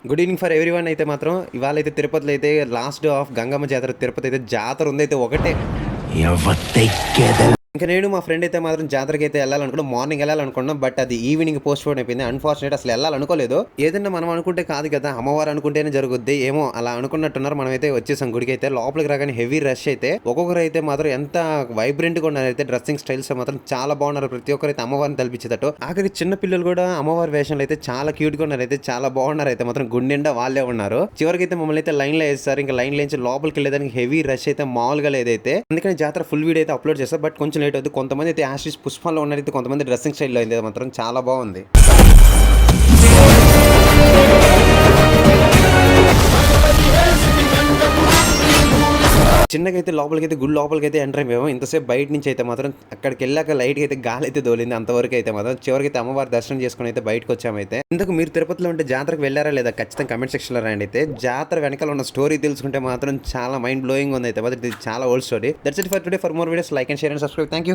Good evening for everyone. అయితే మాత్రం ఇవాళ అయితే తిరుపతిలో అయితే లాస్ట్ ఆఫ్ గంగమ్మ జాతర, తిరుపతి అయితే జాతర ఉంది. అయితే ఒకటే ఇంకా నేను మా ఫ్రెండ్ అయితే మాత్రం జాతరకి అయితే వెళ్ళాలనుకున్నాం. మార్నింగ్ వెళ్ళాలనుకున్నాం, బట్ అది ఈవినింగ్ పోస్ట్ పోన్ అయిపోయింది. అన్ఫార్చునేట్, అసలు వెళ్ళాలనుకోలేదు. ఏదన్నా మనం అనుకుంటే కాదు కదా, అమ్మవారు అనుకుంటేనే జరుగుద్ది. ఏమో అలా అనుకున్నట్టున్నారు. మనం అయితే వచ్చేసాం గుడికి. అయితే లోపలికి రాగానే హెవీ రష్. అయితే ఒక్కొక్కరు అయితే మాత్రం ఎంత వైబ్రెంట్ గా ఉన్నారు. అయితే డ్రెస్సింగ్ స్టైల్స్ మాత్రం చాలా బాగున్నారు. ప్రతి ఒక్కరు అయితే అమ్మవారిని తలపించేటట్టు. ఆఖరి చిన్న పిల్లలు కూడా అమ్మవారి వేషంలో అయితే చాలా క్యూట్ గా ఉన్నారు. అయితే చాలా బాగున్నారు. అయితే మాత్రం గుండెండా వాళ్ళే ఉన్నారు. చివరికి అయితే మమ్మల్ని అయితే లైన్ లో వేస్తారు. ఇంకా లైన్ లేచి లోపలికి వెళ్ళేదానికి హెవీ రష్ అయితే మామూలుగా లేదైతే. అందుకని జాతర ఫుల్ వీడియో అయితే అప్లోడ్ చేస్తారు. బట్ కొంచెం లేట్ అవుతుంది. కొంతమంది అయితే యాషిష్ పుష్పాల్లో ఉన్నారైతే, కొంతమంది డ్రెస్సింగ్ స్టైల్లో అయితే మాత్రం చాలా బాగుంది. చిన్నగా అయితే లోపలికి అయితే గుడి లోపలికి అయితే ఎంటర్ అయిపోయాము. ఇంతసేపు బయట నుంచి అయితే మాత్రం అక్కడికి వెళ్ళాక లైట్ అయితే గాలి అయితే దోలింది. అంతవరకు అయితే మాత్రం చివరికి అయితే అమ్మవారి దర్శనం చేసుకుని అయితే బయటకు వచ్చామైతే. ఇంతకు మీరు తిరుపతిలో ఉంటే జాతరకు వెళ్ళారా లేదా ఖచ్చితంగా కమెంట్ సెక్షన్ లో రాయండి. అయితే జాతర వెనకాల ఉన్న స్టోరీ తెలుసుకుంటే మాత్రం చాలా మైండ్ బ్లోయింగ్ ఉంది. అయితే మాత్రం ఇది చాలా old story. That's it for today. For more videos like and share and subscribe. Thank you.